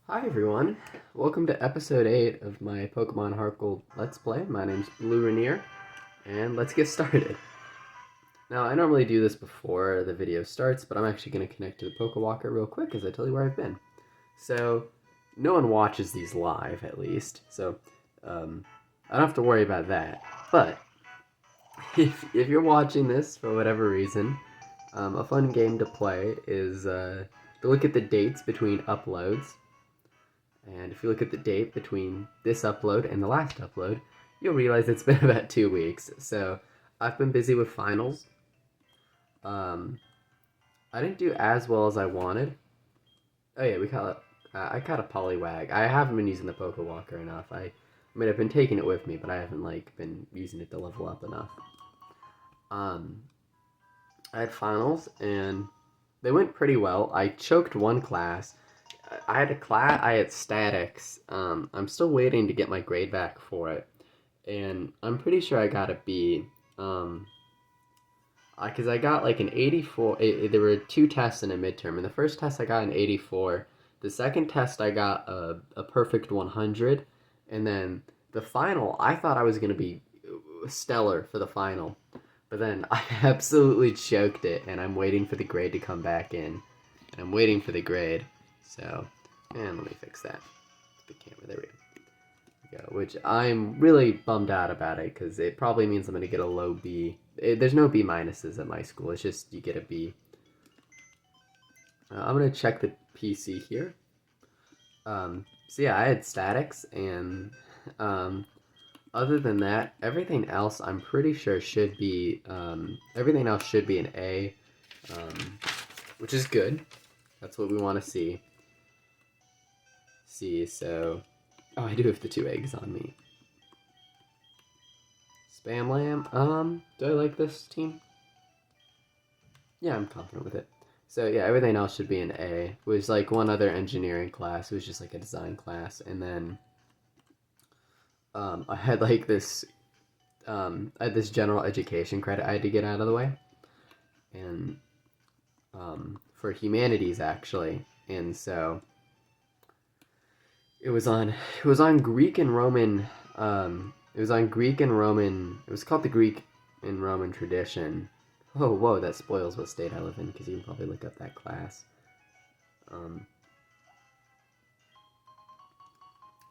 Hi everyone, welcome to episode 8 of my Pokemon HeartGold Let's Play. My name's Blue Rainier, and let's get started. Now, I normally do this before the video starts, but I'm actually going to connect to the Pokewalker real quick as I tell you where I've been. So, no one watches these live, at least, so I don't have to worry about that. But, if you're watching this for whatever reason, a fun game to play is to look at the dates between uploads. And if you look at the date between this upload and the last upload, you'll realize it's been about 2 weeks. So I've been busy with finals. I didn't do as well as I wanted. Oh yeah, I caught a Poliwag. I haven't been using the Pokewalker enough. I've been taking it with me, but I haven't been using it to level up enough. I had finals and they went pretty well. I choked one class. I had statics. I'm still waiting to get my grade back for it, and I'm pretty sure I got a B. Because I got like an 84. There were 2 tests and a midterm. In the first test, I got an 84. The second test, I got a perfect 100, and then the final, I thought I was gonna be stellar for the final, but then I absolutely choked it, and I'm waiting for the grade to come back in, and I'm waiting for the grade. So, and let me fix that. The camera, there we go. Which I'm really bummed out about it because it probably means I'm going to get a low B. There's no B minuses at my school. It's just you get a B. I'm going to check the PC here. So yeah, I had statics, and other than that, everything else I'm pretty sure should be everything else should be an A, which is good. That's what we want to see. So oh, I do have the 2 eggs on me. Spam Lamb. Do I like this team? Yeah, I'm confident with it. So yeah, everything else should be an A. It was like one other engineering class. It was just like a design class, and then I had like this. I had this general education credit I had to get out of the way, and for humanities actually, and so it was on Greek and Roman. It was on Greek and Roman. It was called the Greek and Roman tradition. Oh, whoa! That spoils what state I live in because you can probably look up that class. And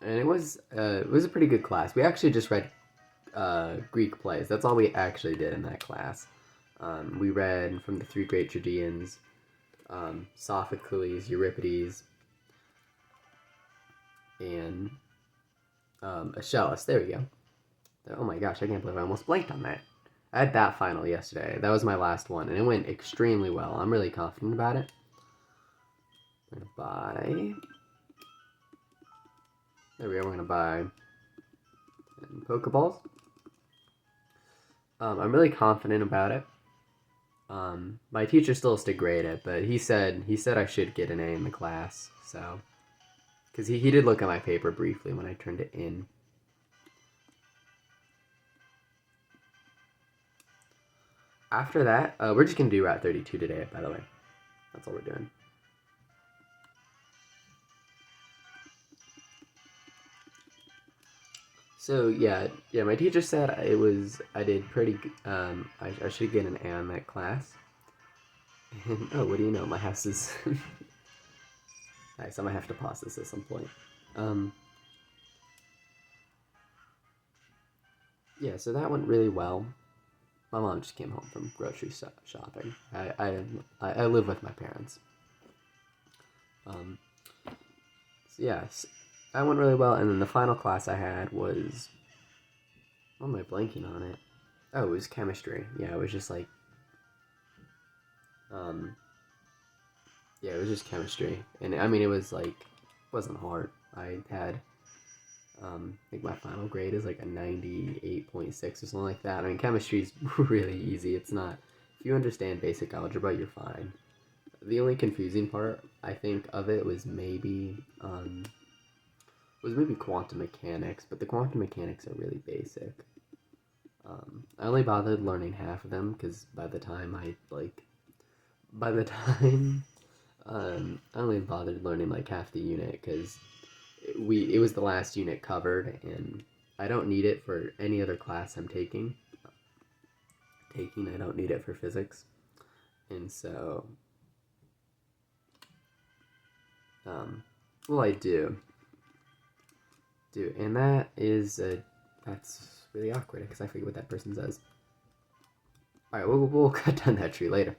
it was a pretty good class. We actually just read Greek plays. That's all we actually did in that class. We read from the 3 great tragedians, Sophocles, Euripides, and Aeschylus. There we go. Oh my gosh, I can't believe I almost blanked on that. I had that final yesterday. That was my last one, and it went extremely well. I'm really confident about it. I'm gonna buy. There we go. We're gonna buy Pokeballs. I'm really confident about it. My teacher still has to grade it, but he said I should get an A in the class. So, because he did look at my paper briefly when I turned it in. After that, we're just gonna do Route 32 today. By the way, that's all we're doing. So yeah, my teacher said I did pretty. I should get an A in that class. And, oh, what do you know? My house is. Nice. I might have to pause this at some point. Yeah, so that went really well. My mom just came home from grocery shopping. I live with my parents. So yes, that went really well. And then the final class I had was. What am I blanking on it? Oh, it was chemistry. Yeah, it was just like. Yeah, it was just chemistry, and I mean it wasn't hard. I had. I think my final grade is like a 98.6 or something like that. I mean, chemistry is really easy. It's not. If you understand basic algebra, you're fine. The only confusing part, I think, of it was maybe quantum mechanics, but the quantum mechanics are really basic. I only bothered learning half of them because by the time I only bothered learning like half the unit because it was the last unit covered, and I don't need it for any other class I'm taking. I don't need it for physics, and so, well, I do, and that's really awkward because I forget what that person says. All right, we'll cut down that tree later.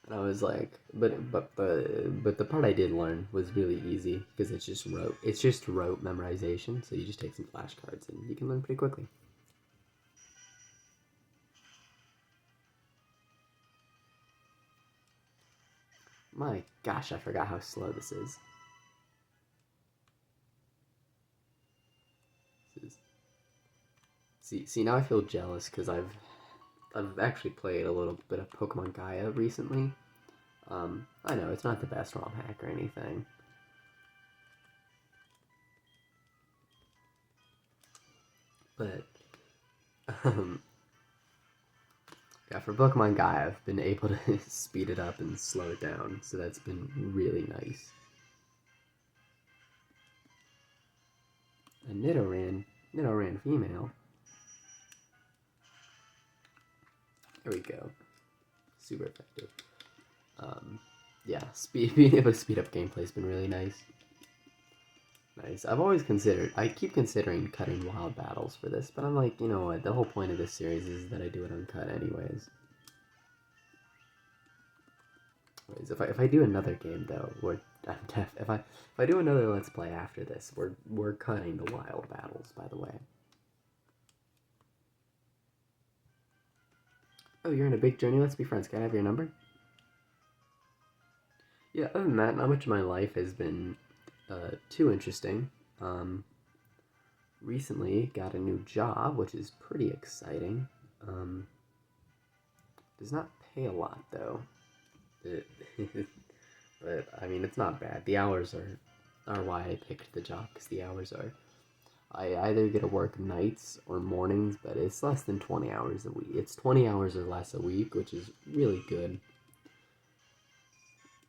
And I was like, but the part I did learn was really easy because it's just rote memorization. So you just take some flashcards and you can learn pretty quickly. My gosh, I forgot how slow this is. See now I feel jealous because I've actually played a little bit of Pokemon Gaia recently. I know it's not the best ROM hack or anything, but yeah, for Pokemon Gaia, I've been able to speed it up and slow it down, so that's been really nice. A Nidoran female. There we go. Super effective. Yeah, being able to speed up gameplay has been really nice. I keep considering cutting wild battles for this, but I'm like, you know what, the whole point of this series is that I do it uncut anyways. If I do another game though, if I do another Let's Play after this, we're cutting the wild battles, by the way. Oh, you're in a big journey, let's be friends, can I have your number? Yeah, other than that, not much of my life has been too interesting. Recently got a new job, which is pretty exciting. Does not pay a lot though. But I mean, it's not bad. The hours are why I picked the job, because the hours are. I either get to work nights or mornings, but it's less than 20 hours a week. It's 20 hours or less a week, which is really good.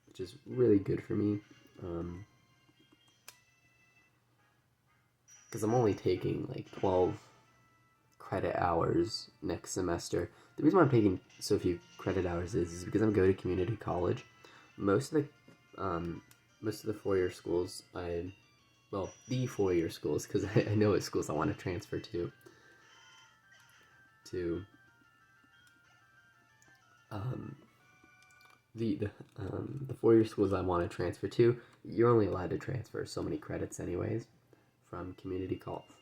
Which is really good for me. Because I'm only taking like 12 credit hours next semester. The reason why I'm taking so few credit hours is because I'm going to community college. Most of the 4-year schools, the 4-year schools, because I know what schools I want to transfer to the 4-year schools I want to transfer to, you're only allowed to transfer so many credits anyways from community college.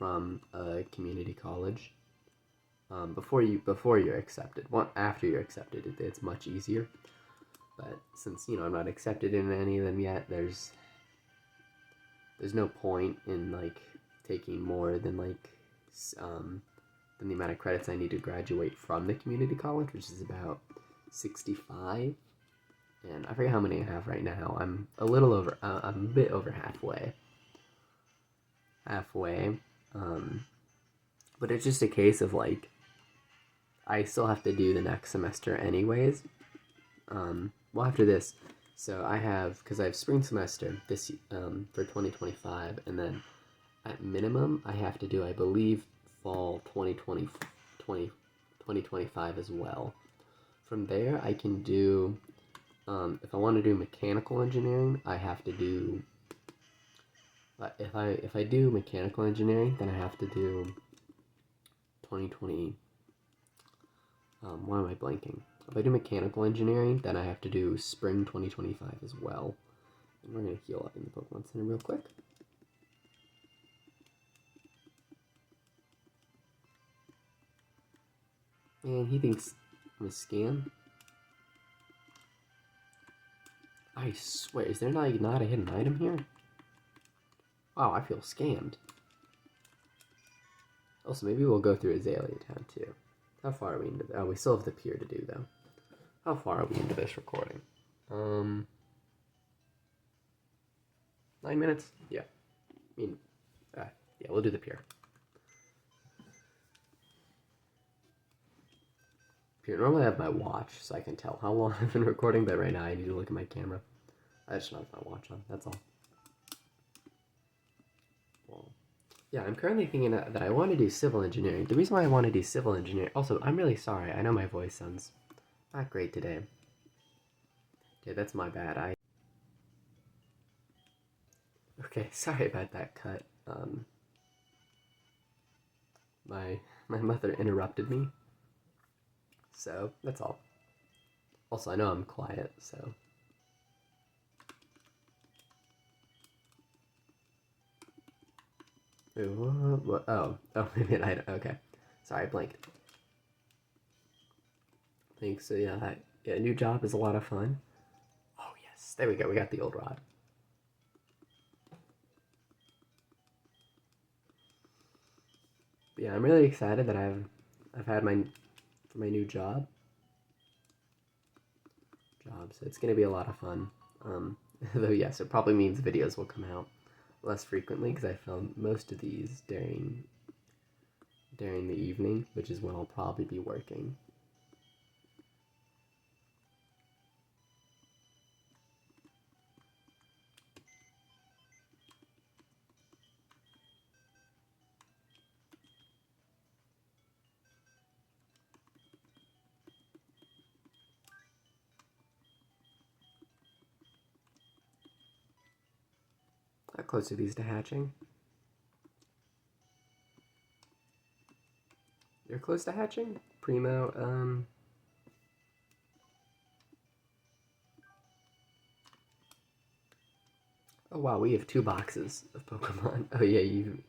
Before you're accepted. After you're accepted, it's much easier. But since I'm not accepted in any of them yet, there's no point in like taking more than the amount of credits I need to graduate from the community college, which is about 65. And I forget how many I have right now. I'm a bit over halfway. But it's just a case of like, I still have to do the next semester anyways. Well, after this, so because I have spring semester this for 2025, and then at minimum I have to do, I believe, fall 2025 as well. From there, I can do, if I want to do mechanical engineering, I have to do, if I do mechanical engineering, then I have to do 2020, why am I blanking? If I do mechanical engineering, then I have to do spring 2025 as well. And we're going to heal up in the Pokemon Center real quick. And he thinks I'm a scam. I swear, is there not a hidden item here? Wow, I feel scammed. Also, maybe we'll go through Azalea Town too. How far are we into this? Oh, we still have the pier to do though. How far are we into this recording? 9 minutes? Yeah. I mean, yeah, we'll do the pier. Here, normally I have my watch so I can tell how long I've been recording, but right now I need to look at my camera. I just don't have my watch on, that's all. Well, yeah, I'm currently thinking that I want to do civil engineering. The reason why I want to do civil engineering... Also, I'm really sorry. I know my voice sounds not great today. Okay, that's my bad. Okay, sorry about that cut. My mother interrupted me. So, that's all. Also, I know I'm quiet, so... Ooh, what? Oh, maybe I don't. Okay. Sorry, I blanked. Thanks. So, yeah, new job is a lot of fun. Oh, yes. There we go. We got the old rod. But yeah, I'm really excited that I've had my new job. So it's gonna be a lot of fun. Though yes, it probably means videos will come out less frequently because I film most of these during the evening, which is when I'll probably be working. How close are these to hatching? You're close to hatching? Primo, Oh wow, we have 2 boxes of Pokemon. Oh yeah, you...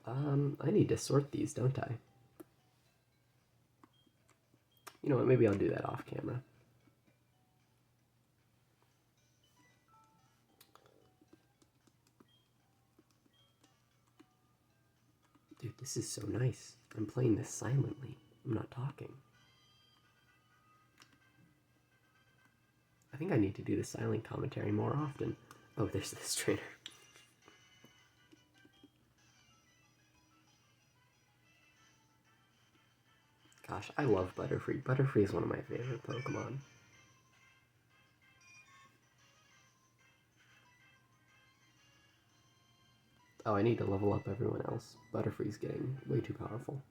I need to sort these, don't I? You know what, maybe I'll do that off camera. Dude, this is so nice. I'm playing this silently. I'm not talking. I think I need to do the silent commentary more often. Oh, there's this trainer. Gosh, I love Butterfree. Butterfree is one of my favorite Pokemon. Oh, I need to level up everyone else. Butterfree's getting way too powerful.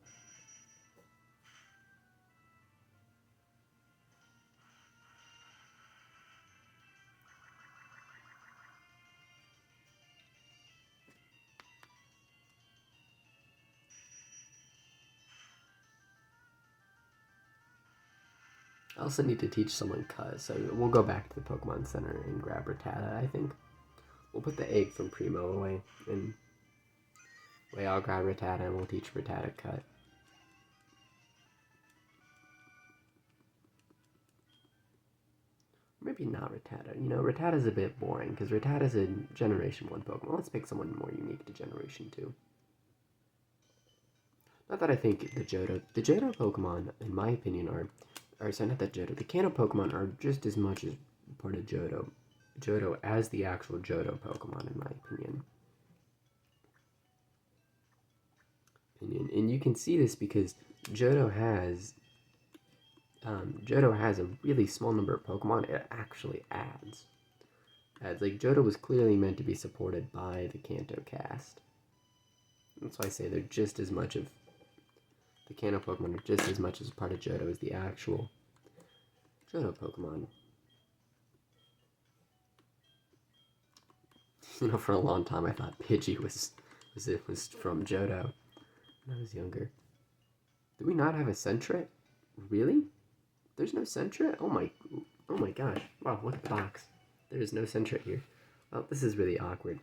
I also need to teach someone Cut, so we'll go back to the Pokemon Center and grab Rattata, I think. We'll put the egg from Primo away, and I'll grab Rattata and we'll teach Rattata Cut. Maybe not Rattata. You know, Rattata's a bit boring, because Rattata's a Generation 1 Pokemon. Let's pick someone more unique to Generation 2. Not that I think the Johto Pokemon, in my opinion, sorry, not that Johto, the Kanto Pokemon are just as much as part of Johto as the actual Johto Pokemon, in my opinion. And you can see this because Johto has a really small number of Pokemon it actually adds. Like, Johto was clearly meant to be supported by the Kanto cast. That's why I say they're just as much of... The Kanto Pokemon are just as much as part of Johto as the actual Johto Pokemon. You know, for a long time I thought Pidgey was from Johto when I was younger. Do we not have a Sentret? Really? There's no Sentret? Oh my gosh. Wow, look at the box. There is no Sentret here. Oh, this is really awkward.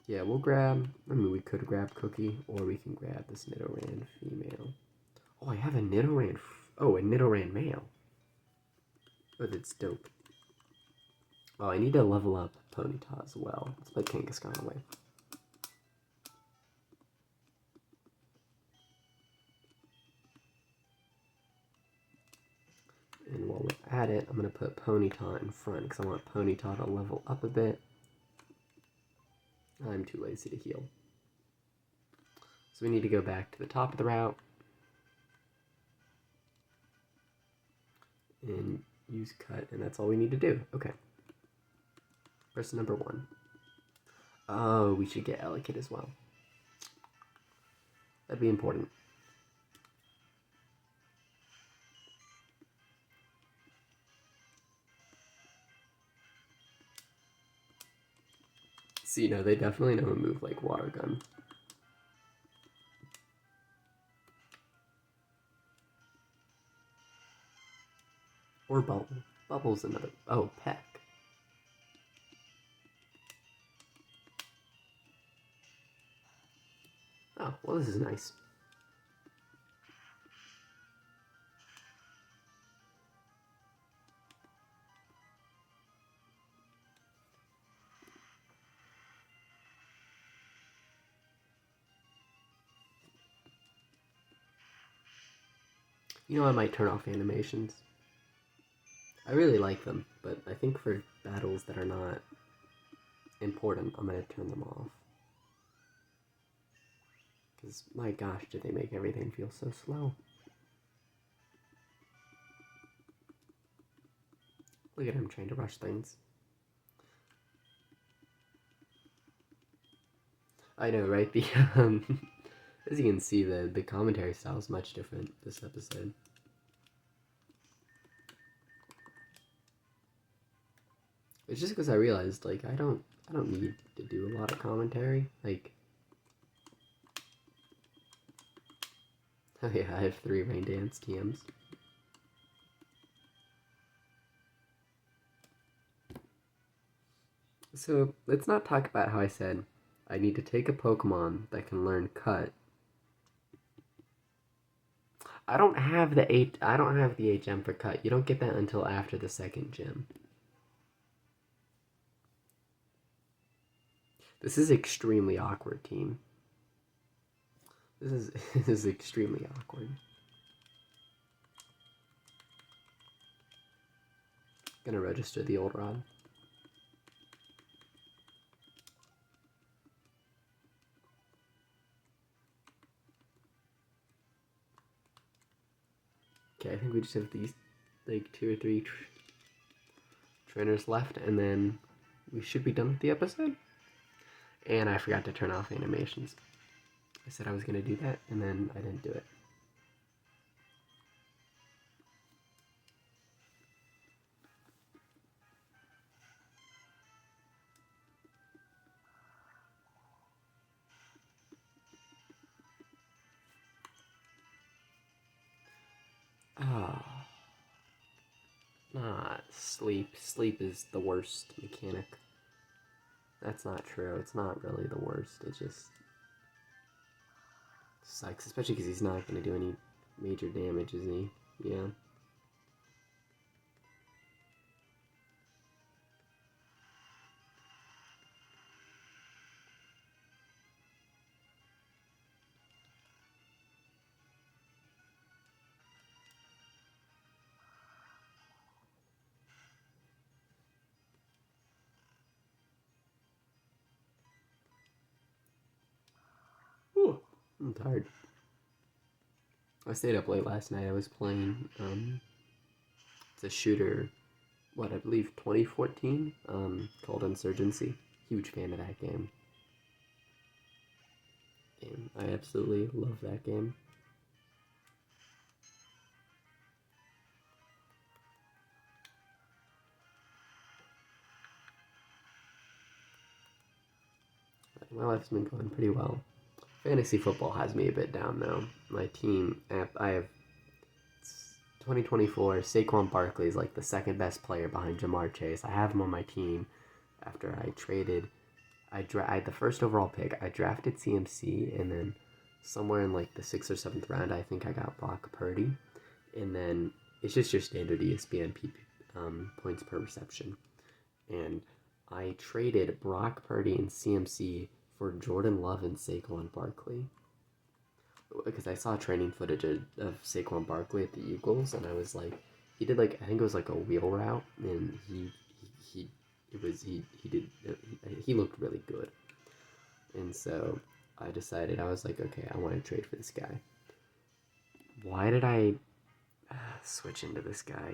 Yeah, we'll grab... I mean, we could grab Cookie, or we can grab this Nidoran female. Oh, I have a Nidoran... a Nidoran male. Oh, that's dope. Oh, I need to level up Ponyta as well. Let's put Kangaskhan away. And while we're at it, I'm going to put Ponyta in front because I want Ponyta to level up a bit. I'm too lazy to heal. So we need to go back to the top of the route and use cut, and that's all we need to do. Okay. Person number 1. Oh, we should get Elekid as well. That'd be important. See, no, they definitely know a move like Water Gun. Or Bubble. Bubble's another... Oh, Peck. Oh, well, this is nice. You know, I might turn off animations. I really like them, but I think for battles that are not important, I'm going to turn them off. Because, my gosh, did they make everything feel so slow. Look at him trying to rush things. I know, right? The, as you can see, the commentary style is much different this episode. It's just because I realized, like, I don't need to do a lot of commentary. Like, oh yeah, I have 3 Rain Dance TMs. So, let's not talk about how I said I need to take a Pokemon that can learn Cut. I don't have the HM for Cut. You don't get that until after the 2nd gym. This is extremely awkward, team. This is extremely awkward. Gonna register the old rod. Okay, I think we just have these, like, 2 or 3 trainers left, and then we should be done with the episode. And I forgot to turn off animations. I said I was going to do that, and then I didn't do it. Sleep. Sleep is the worst mechanic. That's not true. It's not really the worst. It just sucks, especially because he's not going to do any major damage, is he? Yeah. Ooh, I'm tired. I stayed up late last night. I was playing, it's a shooter, I believe 2014, called Insurgency. Huge fan of that game. I absolutely love that game. My life's been going pretty well. Fantasy football has me a bit down though. My team, I have 2024, Saquon Barkley is like the 2nd best player behind Jamar Chase. I have him on my team after I traded. I had the 1st overall pick. I drafted CMC, and then somewhere in like the 6th or 7th round, I think I got Brock Purdy. And then it's just your standard ESPN points per reception. And I traded Brock Purdy and CMC for Jordan Love and Saquon Barkley. Because I saw training footage of Saquon Barkley at the Eagles, and I was like, he did like, I think it was like a wheel route, and he looked really good. And so I decided, I was like, okay, I want to trade for this guy. Why did I switch into this guy?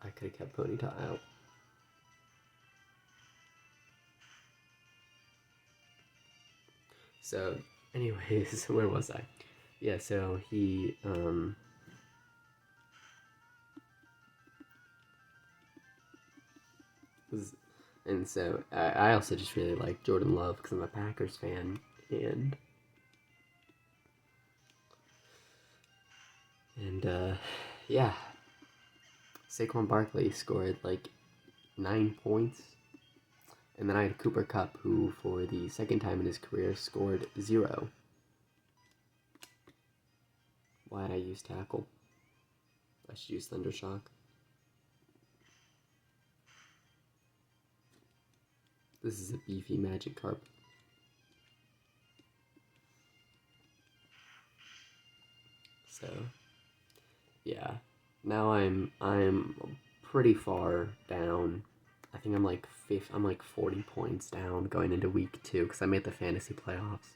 I could have kept Ponyta out. So, anyways, where was I? Yeah, so he, and so I also just really like Jordan Love because I'm a Packers fan, and yeah, Saquon Barkley scored like 9 points, and then I had Cooper Kupp, who for the second time in his career scored 0. Why did I use tackle? I should use Thundershock. This is a beefy Magikarp. So, yeah. Now I'm pretty far down. I think I'm like 40 points down going into week 2 because I made the fantasy playoffs.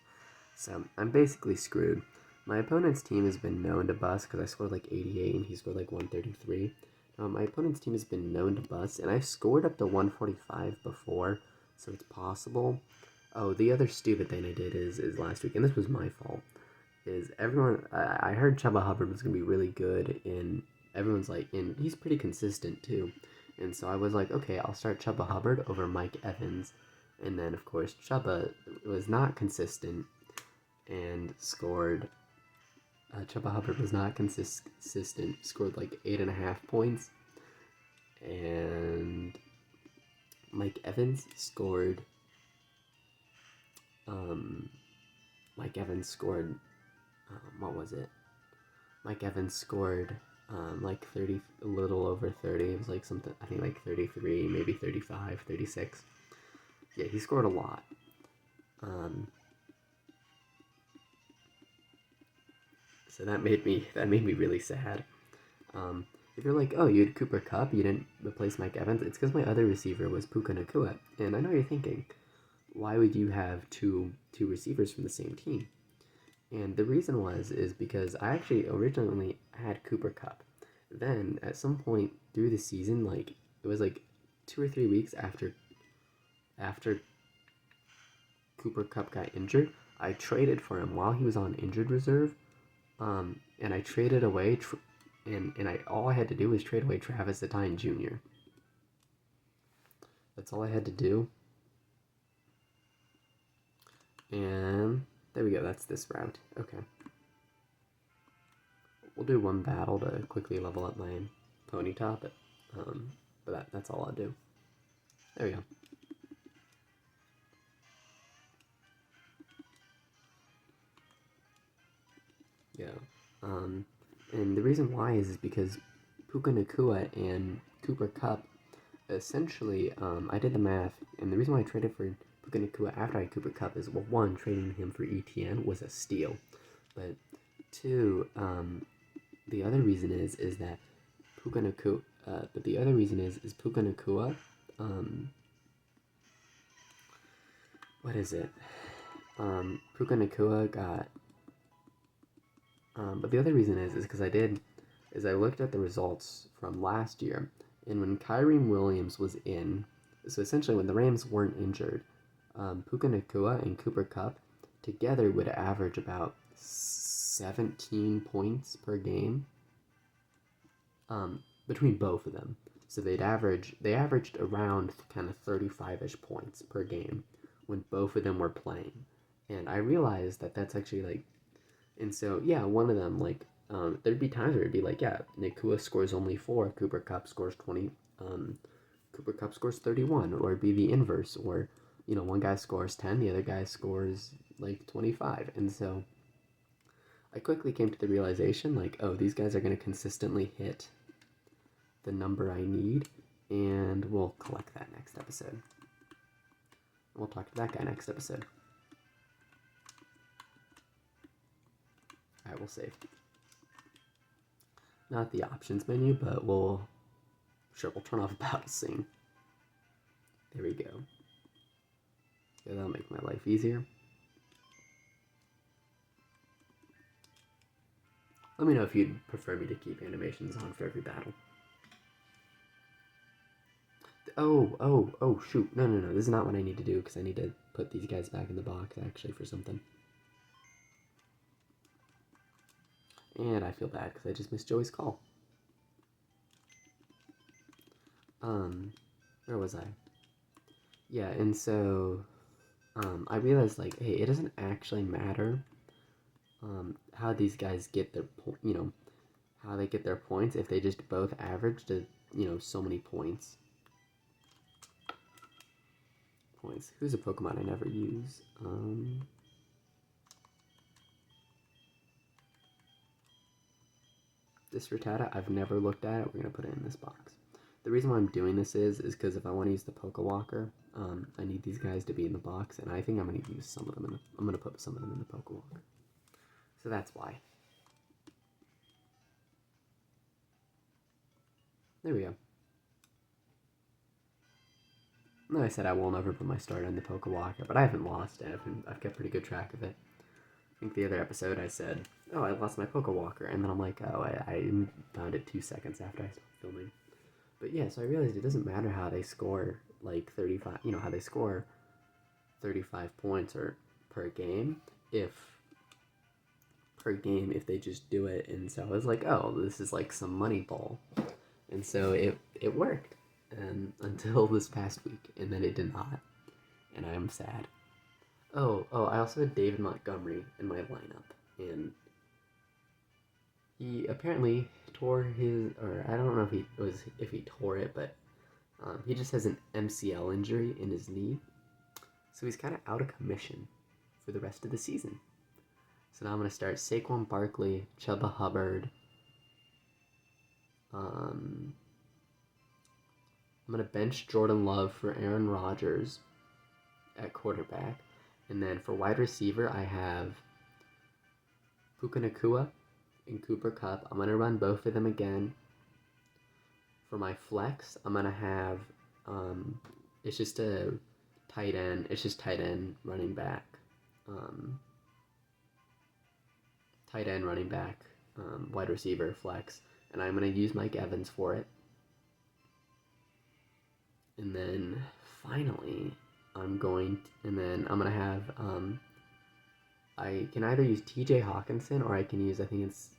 So I'm basically screwed. My opponent's team has been known to bust because I scored like 88 and he scored like 133. My opponent's team has been known to bust, and I've scored up to 145 before, so it's possible. Oh, the other stupid thing I did is last week, and this was my fault, is everyone, I heard Chuba Hubbard was going to be really good, and everyone's like, and he's pretty consistent too. And so I was like, okay, I'll start Chuba Hubbard over Mike Evans. And then, of course, Chuba was not consistent and scored. Chuba Hubbard was not consistent, scored like 8.5 points. And Mike Evans scored. What was it? Mike Evans scored like 30, a little over 30. It was like something, I think like 33, maybe 35, 36. Yeah, he scored a lot. So that made me really sad. If you're like, oh, you had Cooper Kupp, you didn't replace Mike Evans, it's because my other receiver was Puka Nacua. And I know you're thinking, why would you have two receivers from the same team? And the reason is because I actually originally had Cooper Kupp. Then at some point through the season, like it was like 2 or 3 weeks after Cooper Kupp got injured, I traded for him while he was on injured reserve. And I traded away, all I had to do was trade away Travis Etienne Jr. That's all I had to do. And there we go, that's this route. Okay. We'll do one battle to quickly level up my Ponyta, but that's all I'll do. There we go. Yeah. And the reason why is because Puka Nacua and Cooper Kupp, essentially, I did the math, and the reason why I traded for Puka Nacua after I had Cooper Kupp is, well, 1, trading him for ETN was a steal, but 2, the other reason is that Puka Nacua, Puka Nacua, what is it? Puka Nacua got, but the other reason is because I looked at the results from last year, and when Kyrie Williams was in, so essentially when the Rams weren't injured, Puka Nacua and Cooper Kupp together would average about 17 points per game, between both of them. So they averaged around kind of 35-ish points per game when both of them were playing. And I realized that that's actually like, and so yeah, one of them, like, there'd be times where it'd be like, yeah, Nacua scores only 4, Cooper Kupp scores 20, Cooper Kupp scores 31, or it'd be the inverse, or, you know, one guy scores 10, the other guy scores like 25. And so I quickly came to the realization, like, oh, these guys are going to consistently hit the number I need, and we'll collect that next episode. We'll talk to that guy next episode. Alright, we'll save. not the options menu, but we'll turn off battle scene. There we go. Yeah, that'll make my life easier. Let me know if you'd prefer me to keep animations on for every battle. Oh, shoot. No. This is not what I need to do, because I need to put these guys back in the box, actually, for something. And I feel bad, because I just missed Joey's call. Where was I? Yeah, and so, I realized, like, hey, it doesn't actually matter, how these guys get their, how they get their points if they just both average to, so many points. Who's a Pokemon I never use? This Rattata, I've never looked at it. We're going to put it in this box. The reason why I'm doing this is because if I want to use the Pokewalker, I need these guys to be in the box, and I think I'm going to use some of them I'm going to put some of them in the Pokewalker. So that's why. There we go. No, I said I won't ever put my starter in the Pokewalker, but I haven't lost it. I've kept pretty good track of it. I think the other episode I said, oh, I lost my Pokewalker, and then I'm like, oh, I found it 2 seconds after I stopped filming. But yeah, so I realized it doesn't matter how they score, like, 35, how they score 35 points or per game, if they just do it. And so I was like, oh, this is like some money ball. And so it worked. Until this past week, and then it did not, and I am sad. Oh, I also had David Montgomery in my lineup, and he apparently tore his, or I don't know if he tore it, but he just has an MCL injury in his knee, so he's kind of out of commission for the rest of the season. So now I'm going to start Saquon Barkley, Chuba Hubbard, I'm going to bench Jordan Love for Aaron Rodgers at quarterback. And then for wide receiver, I have Puka Nacua and Cooper Kupp. I'm going to run both of them again. For my flex, I'm going to have, it's just a tight end. It's just tight end, running back. Tight end, running back, wide receiver, flex. And I'm going to use Mike Evans for it. And then finally, I'm going to have, I can either use TJ Hawkinson or I can use, I think it's,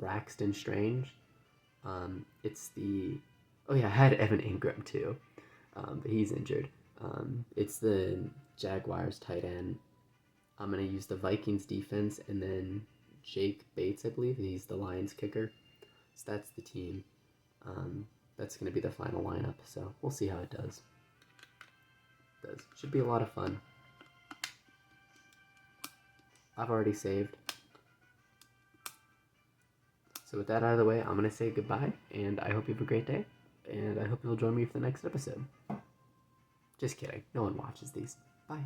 Braxton Strange? It's the, oh yeah, I had Evan Ingram too, but he's injured. It's the Jaguars tight end. I'm going to use the Vikings defense, and then Jake Bates, I believe, he's the Lions kicker. So that's the team. That's going to be the final lineup, so we'll see how it does. Should be a lot of fun. I've already saved. So with that out of the way, I'm going to say goodbye, and I hope you have a great day, and I hope you'll join me for the next episode. Just kidding. No one watches these. Bye.